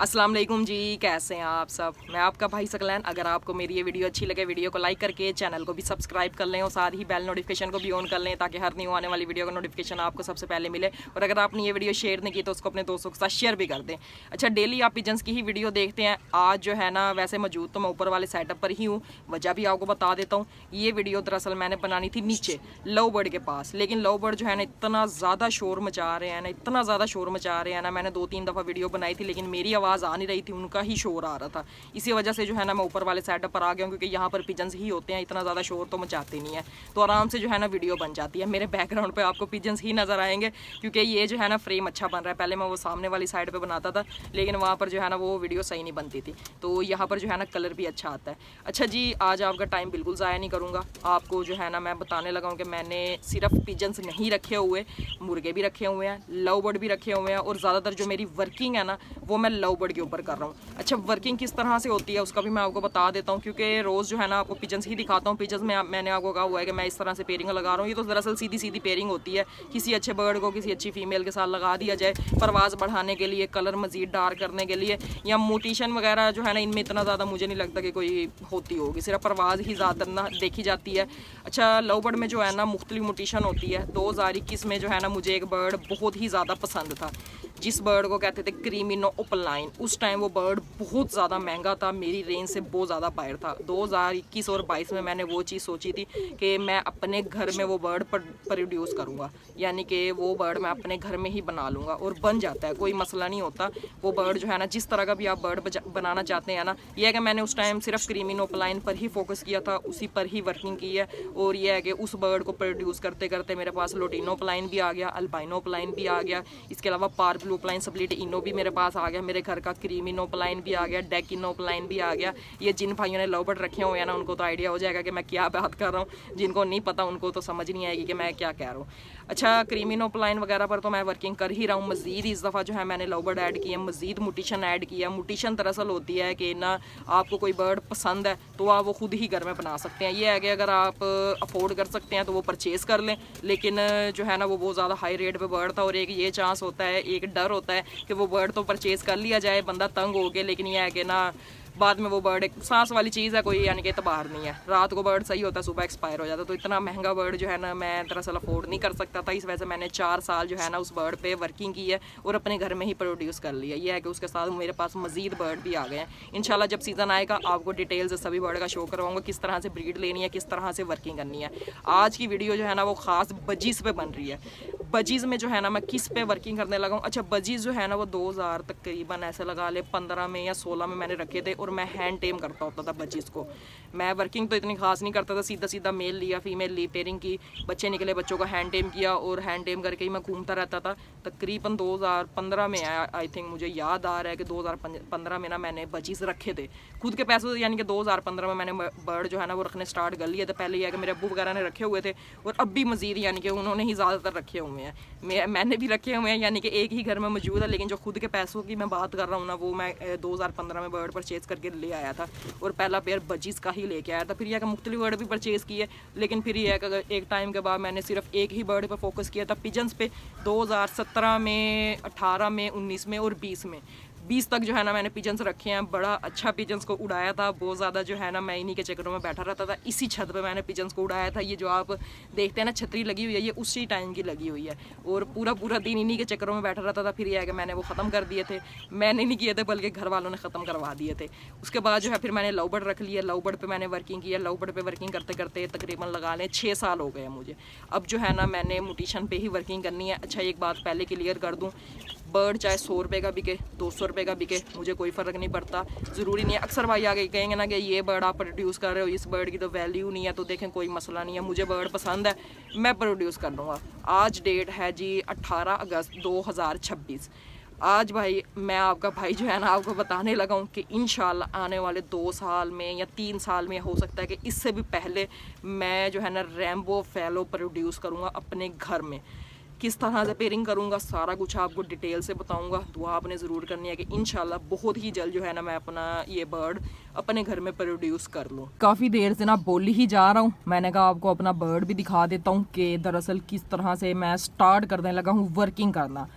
अस्सलाम वालेकुम जी, कैसे हैं आप सब। मैं आपका भाई सकलैन। अगर आपको मेरी ये वीडियो अच्छी लगे, वीडियो को लाइक करके चैनल को भी सब्सक्राइब कर लें और साथ ही बेल नोटिफिकेशन को भी ऑन कर लें ताकि हर न्यू आने वाली वीडियो का नोटिफिकेशन आपको सबसे पहले मिले। और अगर आपने ये वीडियो शेयर नहीं की तो उसको अपने दोस्तों के साथ शेयर भी कर दें। अच्छा, डेली आप पिजन्स की ही वीडियो देखते हैं। आज जो है ना, वैसे मौजूद तो मैं ऊपर वाले सेटअप पर ही हूँ, वजह भी आपको बता देता हूँ। ये वीडियो दरअसल मैंने बनानी थी नीचे लव बर्ड के पास, लेकिन लव बर्ड जो है ना इतना ज़्यादा शोर मचा रहे हैं ना, इतना ज़्यादा शोर मचा रहे हैं ना। मैंने 2-3 दफ़ा वीडियो बनाई थी लेकिन मेरी आवाज़ आ नहीं रही थी, का ही शोर आ रहा था। इसी वजह से जो है ना मैं ऊपर वाले सेटअप पर आ गया हूँ, क्योंकि यहाँ पर पिजन्स ही होते हैं, इतना ज़्यादा शोर तो मचाते नहीं है, तो आराम से जो है ना वीडियो बन जाती है। मेरे बैकग्राउंड पे आपको पिजन्स ही नज़र आएंगे, क्योंकि ये जो है ना फ्रेम अच्छा बन रहा है। पहले मैं वो सामने वाली साइड पर बनाता था, लेकिन वहाँ पर जो है ना वो वीडियो सही नहीं बनती थी, तो यहाँ पर जो है ना कलर भी अच्छा आता है। अच्छा जी, आज आपका टाइम बिल्कुल ज़ाया नहीं करूँगा। आपको जो है ना मैं बताने लगा हूँ कि मैंने सिर्फ पिजन्स नहीं रखे हुए, मुर्गे भी रखे हुए हैं, लव बर्ड भी रखे हुए हैं, और ज़्यादातर जो मेरी वर्किंग है ना वो मैं लव बर्ड के ऊपर कर रहा हूँ। अच्छा, वर्किंग किस तरह से होती है उसका भी मैं आपको बता देता हूँ, क्योंकि रोज़ जो है ना आपको पिजन्स ही दिखाता हूँ। पिजन्स में मैंने आपको कहा हुआ है कि मैं इस तरह से पेयरिंग लगा रहा हूँ। ये तो दरअसल सीधी सीधी पेयरिंग होती है, किसी अच्छे बर्ड को किसी अच्छी फीमेल के साथ लगा दिया जाए, परवाज़ बढ़ाने के लिए, कलर मज़ीद डार्क करने के लिए, या मोटिशन वगैरह जो है ना इनमें इतना ज़्यादा मुझे नहीं लगता कि कोई होती होगी, सिर्फ परवाज़ ही ज़्यादातर ना देखी जाती है। अच्छा, लव बर्ड में जो है ना मुख्तलिफ मोटिशन होती है। 2021 में जो है ना मुझे एक बर्ड बहुत ही ज़्यादा पसंद था, जिस बर्ड को कहते थे क्रीमिनो ओपलाइन। उस टाइम वो बर्ड बहुत ज़्यादा महंगा था, मेरी रेंज से बहुत ज़्यादा बाहर था। 2021 और 22 में मैंने वो चीज़ सोची थी कि मैं अपने घर में वो बर्ड प्रोड्यूस करूँगा, यानी कि वो बर्ड मैं अपने घर में ही बना लूँगा, और बन जाता है, कोई मसला नहीं होता। वो बर्ड जो है ना जिस तरह का भी आप बर्ड बनाना चाहते हैं ना, यह है कि मैंने उस टाइम सिर्फ क्रीमिनो ओपलाइन पर ही फोकस किया था, उसी पर ही वर्किंग की है। और यह है कि उस बर्ड को प्रोड्यूस करते करते मेरे पास लोटिनो ओपलाइन भी आ गया, अल्बाइनो ओपलाइन भी आ गया, इसके अलावा पार्क ब्लू ओपलाइन स्प्लिट इनो भी मेरे पास आ गया, मेरे घर का क्रीमिनो ओपलाइन भी आ गया, डेकिनो ओपलाइन भी आ गया। ये जिन भाइयों ने लव बर्ड रखे हुए हैं ना उनको तो आइडिया हो जाएगा कि मैं क्या बात कर रहा हूँ, जिनको नहीं पता उनको तो समझ नहीं आएगी कि मैं क्या कह रहा हूँ। अच्छा, क्रीमिनो ओपलाइन वगैरह पर तो मैं वर्किंग कर ही रहा हूँ। मज़ीद इस दफ़ा जो है मैंने लव बर्ड ऐड किया, मज़ीद मोटिशन ऐड किया। मोटिशन दरअसल होती है कि ना आपको कोई बर्ड पसंद है तो आप वो खुद ही घर में बना सकते हैं। ये है कि अगर आप अफोर्ड कर सकते हैं तो वो परचेज़ कर लें, लेकिन जो है ना वो बहुत ज़्यादा हाई रेट पे बर्ड था, और एक ये चांस होता है, एक डर होता है कि वो बर्ड तो परचेज़ कर लिया जाए, बंदा तंग हो गया, लेकिन यह है कि ना बाद में वो बर्ड एक सांस वाली चीज़ है, कोई यानी कि एतबार नहीं है। रात को बर्ड सही होता है, सुबह एक्सपायर हो जाता है, तो इतना महंगा बर्ड जो है ना मैं दरअसल अफोर्ड नहीं कर सकता था। इस वजह से मैंने 4 साल जो है ना उस बर्ड पे वर्किंग की है और अपने घर में ही प्रोड्यूस कर लिया। ये है कि उसके साथ मेरे पास मज़ीद बर्ड भी आ गए हैं। इंशाल्लाह जब सीज़न आएगा आपको डिटेल से सभी बर्ड का शो करवाऊँगा, किस तरह से ब्रीड लेनी है, किस तरह से वर्किंग करनी है। आज की वीडियो जो है ना वो ख़ास बजीज़ पे बन रही है। बजीज़ में जो है ना मैं किस पे वर्किंग करने लगा हूँ। अच्छा, बजीज़ जो है ना वो 2000 तकरीबन ऐसे लगा ले 15 में या 16 में मैंने रखे थे, और मैं हैंड टेम करता होता था बजीज़ को। मैं वर्किंग तो इतनी खास नहीं करता था, सीधा सीधा मेल लिया, फीमेल ली, पेयरिंग की, बच्चे निकले, बच्चों को हैंड टेम किया, और हैंड टेम करके ही मैं घूमता रहता था। तकरीबन 2015 में आई थिंक, मुझे याद आ रहा है कि 2015 में ना मैंने बजीज़ रखे थे खुद के पैसों से, यानी कि 2015 में मैंने बर्ड जो है ना वो रखने स्टार्ट कर लिए थे। पहले यह है कि मेरे अब्बू वगैरह ने रखे हुए थे, और अब भी मज़ीद यानी कि उन्होंने ही ज़्यादातर रखे हुए हैं, मैंने भी रखे हुए हैं, यानी कि एक ही घर में मौजूद है। लेकिन जो खुद के पैसों की मैं बात कर रहा हूँ ना, वो मैं 2015 में बर्ड परचेज़ करके ले आया था, और पहला पेयर बजीज़ का ही लेके आया था। फिर यह कि मुख्तलिफ बर्ड भी परचेज़ किए, लेकिन फिर यह कि एक टाइम के बाद मैंने सिर्फ एक ही बर्ड पर फोकस किया था, पिजन्स पे। 2017 में, 18 में, 19 में और 20 तक जो है ना मैंने पिजन्स रखे हैं। बड़ा अच्छा पिजन्स को उड़ाया था, बहुत ज़्यादा जो है ना मैं इन्हीं के चक्करों में बैठा रहता था। इसी छत पे मैंने पिजन्स को उड़ाया था। ये जो आप देखते हैं ना छतरी लगी हुई है, ये उसी टाइम की लगी हुई है, और पूरा दिन इन्हीं के चक्करों में बैठा रहता था। फिर यह है कि मैंने वो ख़त्म कर दिए थे, मैंने नहीं किए थे बल्कि घर वालों ने ख़त्म करवा दिए थे। उसके बाद जो है फिर मैंने लव बर्ड रख लिया, लव बर्ड पर मैंने वर्किंग किया। लव बर्ड पर वर्किंग करते करते तकरीबन लगा लें 6 साल हो गए मुझे। अब जो है ना मैंने मोटिशन पे ही वर्किंग करनी है। अच्छा, एक बात पहले क्लियर कर दूँ, बर्ड चाहे 100 रुपये का बिके, 200 रुपये का बिके, मुझे कोई फ़र्क नहीं पड़ता। ज़रूरी नहीं है, अक्सर भाई आगे कहेंगे ना कि ये बर्ड आप प्रोड्यूस कर रहे हो, इस बर्ड की तो वैल्यू नहीं है, तो देखें कोई मसला नहीं है, मुझे बर्ड पसंद है, मैं प्रोड्यूस कर लूँगा। आज डेट है जी 18 अगस्त 2026। आज भाई मैं आपका भाई जो है ना आपको बताने लगा हूँ कि इंशाल्लाह आने वाले 2 साल में या 3 साल में, हो सकता है कि इससे भी पहले, मैं जो है ना रैम्बो फैलो प्रोड्यूस करूँगा अपने घर में। किस तरह से पेयरिंग करूँगा सारा कुछ आपको डिटेल से बताऊँगा। दुआ आपने ज़रूर करनी है कि इंशाल्लाह बहुत ही जल्द जो है ना मैं अपना ये बर्ड अपने घर में प्रोड्यूस कर लूँ। काफ़ी देर से ना बोली ही जा रहा हूँ, मैंने कहा आपको अपना बर्ड भी दिखा देता हूँ कि दरअसल किस तरह से मैं स्टार्ट करने लगा हूँ वर्किंग करना।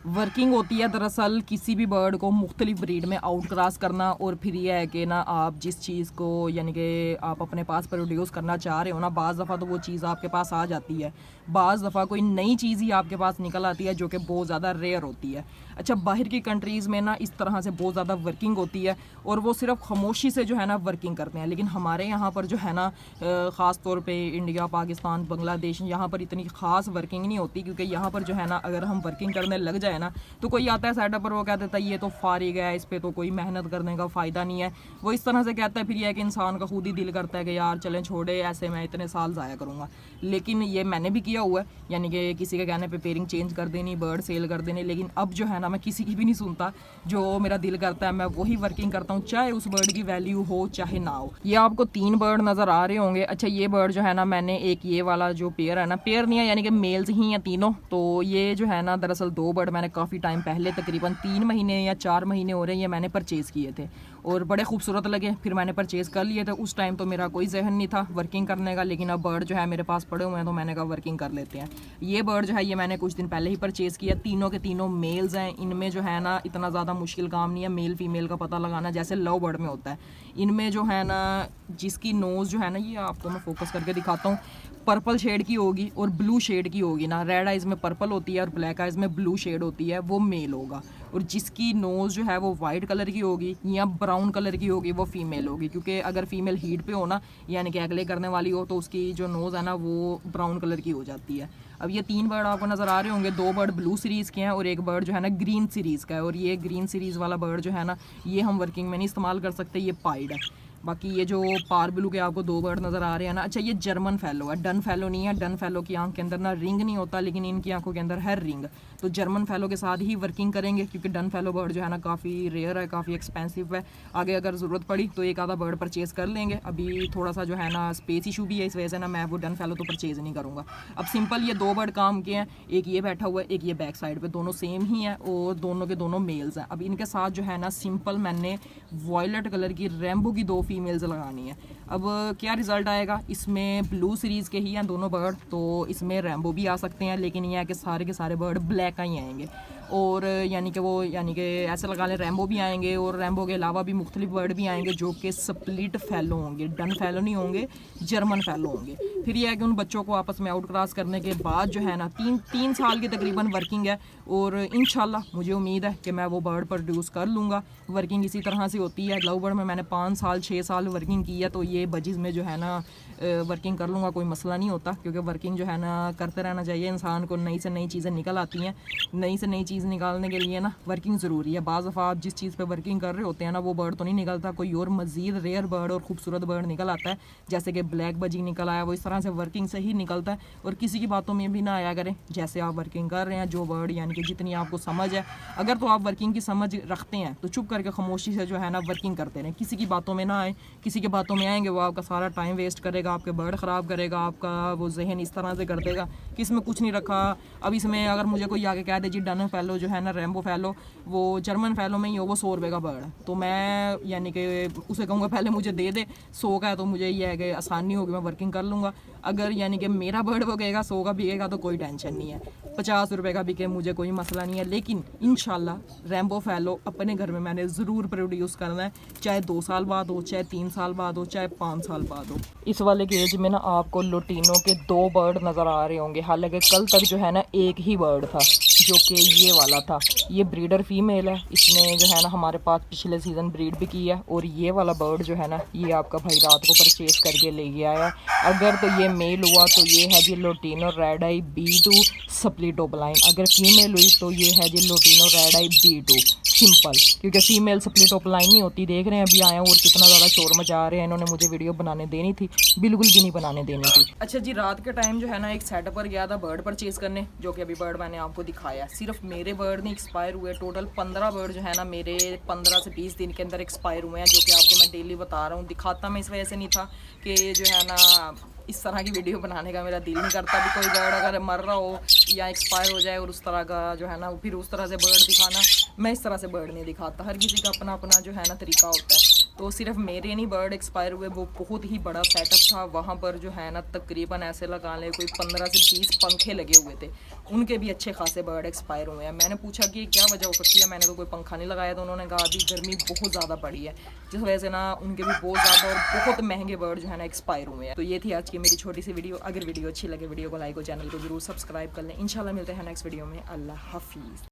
वर्किंग होती है दरअसल किसी भी बर्ड को मुख्तलिफ ब्रीड में आउट क्रॉस करना, और फिर ये है कि ना आप जिस चीज़ को यानी कि आप अपने पास प्रोड्यूस करना चाह रहे हो ना, बाज़ दफ़ा तो वो चीज़ आपके पास आ जाती है, बाज़ दफ़ा कोई नई चीज़ ही आपके पास निकल आती है जो कि बहुत ज़्यादा रेयर होती है। अच्छा, बाहर की कंट्रीज़ में ना इस तरह से बहुत ज़्यादा वर्किंग होती है और वो सिर्फ खामोशी से जो है ना वर्किंग करते हैं, लेकिन हमारे यहाँ पर जो है ना ख़ास तौर पे इंडिया, पाकिस्तान, बांग्लादेश, यहाँ पर इतनी ख़ास वर्किंग नहीं होती, क्योंकि यहाँ पर जो है ना अगर हम वर्किंग करने लग जाए ना तो कोई आता है सेटअप पर, वो कह देता है ये तो फारिग है, इस पर तो कोई मेहनत करने का फ़ायदा नहीं है, वो इस तरह से कहता है। फिर यह है कि इंसान का खुद ही दिल करता है कि यार चलें छोड़े, ऐसे मैं इतने साल ज़ाया करूँगा। लेकिन ये मैंने भी किया हुआ है, यानी कि किसी के कहने पे पेयरिंग चेंज कर देनी, बर्ड सेल कर देने, लेकिन अब जो है ना मैं किसी की भी नहीं सुनता, जो मेरा दिल करता है मैं वही वर्किंग करता हूँ, चाहे उस बर्ड की वैल्यू हो चाहे ना हो। ये आपको 3 बर्ड नज़र आ रहे होंगे। अच्छा, ये बर्ड जो है ना मैंने एक ये वाला जो पेयर है ना, पेयर नहीं है यानी कि मेल्स ही हैं तीनों, तो ये जो है ना दरअसल 2 बर्ड मैंने काफ़ी टाइम पहले, तकरीबन 3 महीने या 4 महीने हो रहे हैं, ये मैंने परचेज़ किए थे और बड़े खूबसूरत लगे, फिर मैंने परचेज़ कर लिए थे। उस टाइम तो मेरा कोई जहन नहीं था वर्किंग करने का, लेकिन अब बर्ड जो है मेरे पास पड़े हुए हैं तो मैंने कहा वर्किंग कर लेते हैं। ये बर्ड जो है ये मैंने कुछ दिन पहले ही परचेज़ किया, तीनों के तीनों मेल्स हैं। इनमें जो है ना इतना ज़्यादा मुश्किल काम नहीं है मेल फीमेल का पता लगाना, जैसे लव बर्ड में होता है। इनमें जो है ना जिसकी नोज़ जो है ना, ये आपको मैं फोकस करके दिखाता हूँ, पर्पल शेड की होगी और ब्लू शेड की होगी ना, रेड आइज़ में पर्पल होती है और ब्लैक आइज़ में ब्लू शेड होती है, वो मेल होगा। और जिसकी नोज़ जो है वो वाइट कलर की होगी या ब्राउन कलर की होगी वो फीमेल होगी, क्योंकि अगर फीमेल हीट पे हो ना यानी कि अगले करने वाली हो तो उसकी जो नोज़ है ना वो ब्राउन कलर की हो जाती है। अब ये 3 बर्ड आपको नज़र आ रहे होंगे, 2 बर्ड ब्लू सीरीज़ के हैं और एक बर्ड जो है ना ग्रीन सीरीज़ का है, और ये ग्रीन सीरीज़ वाला बर्ड जो है ना ये हम वर्किंग में नहीं इस्तेमाल कर सकते, ये पाइड है। बाकी ये जो पार ब्लू के आपको 2 बर्ड नज़र आ रहे हैं ना, अच्छा ये जर्मन फैलो है, डन फैलो नहीं है। डन फैलो की आंख के अंदर ना रिंग नहीं होता, लेकिन इनकी आंखों के अंदर है रिंग, तो जर्मन फैलो के साथ ही वर्किंग करेंगे, क्योंकि डन फैलो बर्ड जो है ना काफ़ी रेयर है, काफ़ी एक्सपेंसिव है। आगे अगर ज़रूरत पड़ी तो एक आधा बर्ड परचेज़ कर लेंगे। अभी थोड़ा सा जो है ना स्पेस इशू भी है, इस वजह से ना मैं वो डन फैलो तो परचेज़ नहीं करूँगा। अब सिंपल ये 2 बर्ड काम के हैं, एक ये बैठा हुआ है, एक ये बैक साइड पर, दोनों सेम ही हैं और दोनों के दोनों मेल्स हैं। अब इनके साथ जो है ना सिंपल मैंने वॉयलेट कलर की रैम्बो की 2 फीमेल्स लगानी है। अब क्या रिज़ल्ट आएगा, इसमें ब्लू सीरीज़ के ही हैं दोनों बर्ड, तो इसमें रैम्बो भी आ सकते हैं, लेकिन ये है कि सारे के सारे बर्ड ब्लैक का ही आएंगे, और यानी कि ऐसे लगा लें रैम्बो भी आएंगे, और रैम्बो के अलावा भी मुख्तलिफ बर्ड भी आएंगे जो कि स्प्लिट फैलो होंगे, डन फैलो नहीं होंगे, जर्मन फैलो होंगे। फिर यह है कि उन बच्चों को आपस में आउट क्रॉस करने के बाद जो है ना 3 साल की तकरीबन वर्किंग है, और इंशाल्लाह मुझे उम्मीद है कि मैं वो बर्ड प्रोड्यूस कर लूँगा। वर्किंग इसी तरह से होती है, लव बर्ड में मैंने 5 साल 6 साल वर्किंग की है, तो ये बजीज़ में जो है ना वर्किंग कर लूँगा, कोई मसला नहीं होता, क्योंकि वर्किंग जो है ना करते रहना चाहिए इंसान को, नई से नई चीज़ें निकल आती हैं। नई से नई चीज़ निकालने के लिए ना वर्किंग ज़रूरी है। बाज़ दफ़ा आप जिस चीज़ पे वर्किंग कर रहे होते हैं ना वो बर्ड तो नहीं निकलता, कोई और मज़ीद रेयर बर्ड और खूबसूरत बर्ड निकल आता है, जैसे कि ब्लैक बजी निकल आया, वो इस तरह से वर्किंग से ही निकलता है। और किसी की बातों में भी ना आया करें, जैसे आप वर्किंग कर रहे हैं, जो बर्ड यानी कि जितनी आपको समझ है, अगर तो आप वर्किंग की समझ रखते हैं तो चुप करके खामोशी से जो है ना वर्किंग करते रहें, किसी की बातों में ना आए। किसी की बातों में आएंगे वो आपका सारा टाइम वेस्ट करेगा, आपके बर्ड ख़राब करेगा, आपका वो जहन इस तरह से कर देगा कि इसमें कुछ नहीं रखा। अब इसमें अगर मुझे कोई आगे कह दे जी डन फैलो जो है ना रैम्बो फैलो वो जर्मन फैलो में ही हो, वो 100 रुपये का बर्ड है, तो मैं यानी कि उसे कहूँगा पहले मुझे दे दे 100 का है, तो मुझे ये है कि आसानी होगी, मैं वर्किंग कर लूँगा। अगर यानी कि मेरा बर्ड वो कहेगा 100 का बिकेगा तो कोई टेंशन नहीं है, 50 रुपये का बिके मुझे कोई मसला नहीं है। लेकिन इंशाल्लाह रैम्बो फैलो अपने घर में मैंने ज़रूर प्रोड्यूस करना है, चाहे 2 साल बाद हो, चाहे 3 साल बाद हो, चाहे 5 साल बाद हो। इस वाले केज में ना आपको लुटीनों के 2 बर्ड नज़र आ रहे होंगे, हालांकि कल तक जो है ना एक ही बर्ड था जो कि ये वाला था। ये ब्रीडर फीमेल है, इसने जो है ना हमारे पास पिछले सीज़न ब्रीड भी की है, और ये वाला बर्ड जो है ना ये आपका भाई रात को परचेज़ करके ले गया है। अगर तो ये मेल हुआ तो ये है जी लोटिनो रेड आई B2 स्प्लिट ओपलाइन, अगर फीमेल हुई तो ये है जी लोटिनो रेड आई B2 सिंपल, क्योंकि फीमेल स्प्लिट ओपलाइन नहीं होती। देख रहे हैं अभी आए और कितना ज़्यादा शोर मचा रहे हैं, इन्होंने मुझे वीडियो बनाने देनी थी, बिल्कुल भी नहीं बनाने देनी थी। अच्छा जी, रात के टाइम जो है ना एक सेटअप पर गया था बर्ड परचेज़ करने, जो कि अभी बर्ड मैंने आपको दिखाया। सिर्फ मेरे बर्ड नहीं एक्सपायर हुए, टोटल 15 बर्ड जो है ना मेरे 15 से 20 दिन के अंदर एक्सपायर हुए हैं, जो कि आपको मैं डेली बता रहा हूँ। दिखाता मैं इस वजह से नहीं था कि जो है ना इस तरह की वीडियो बनाने का मेरा दिल नहीं करता। भी कोई बर्ड अगर मर रहा हो या एक्सपायर हो जाए और उस तरह का जो है ना फिर उस तरह से बर्ड दिखाना, मैं इस तरह से बर्ड नहीं दिखाता। हर किसी का अपना अपना जो है ना तरीका होता है। तो सिर्फ मेरे नहीं बर्ड एक्सपायर हुए, वो बहुत ही बड़ा सेटअप था। वहाँ पर जो है ना तकरीबन ऐसे लगा लें कोई 15 से 20 पंखे लगे हुए थे, उनके भी अच्छे खासे बर्ड एक्सपायर हुए हैं। मैंने पूछा कि क्या वजह हो सकती है, मैंने तो कोई पंखा नहीं लगाया, तो उन्होंने कहा अभी गर्मी बहुत ज़्यादा पड़ी है, जिस वजह से ना उनके भी बहुत ज़्यादा और बहुत महंगे बर्ड जो है ना एक्सपायर हुए हैं। तो ये थी आज की मेरी छोटी सी वीडियो। अगर वीडियो अच्छी लगे वीडियो को लाइक और चैनल को जरूर सब्सक्राइब कर लें। इंशाल्लाह मिलते हैं नेक्स्ट वीडियो में। अल्लाह हाफिज़।